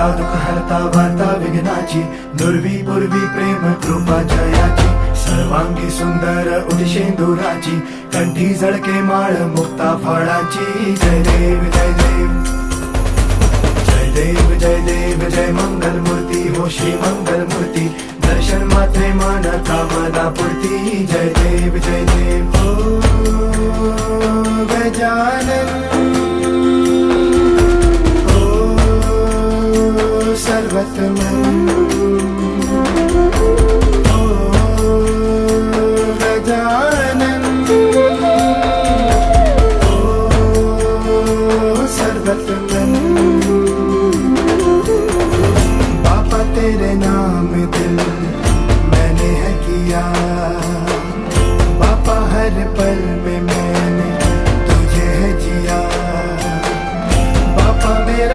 हरता दुःख हरता वार्ता विघ्नाची, दुर्वी पूर्वी प्रेम कृपा जयाची, सर्वांगी सुंदर उदिशेंदुराची, कंठी झळके माळ मुक्ता फळाची. जय देव जय देव जय देव जय देव जय मंगल मूर्ती हो श्री मंगल मूर्ती, दर्शन मात्रे मन कामना पूर्ती. जय देव जय देव हो गजानन हो सर्वतमन.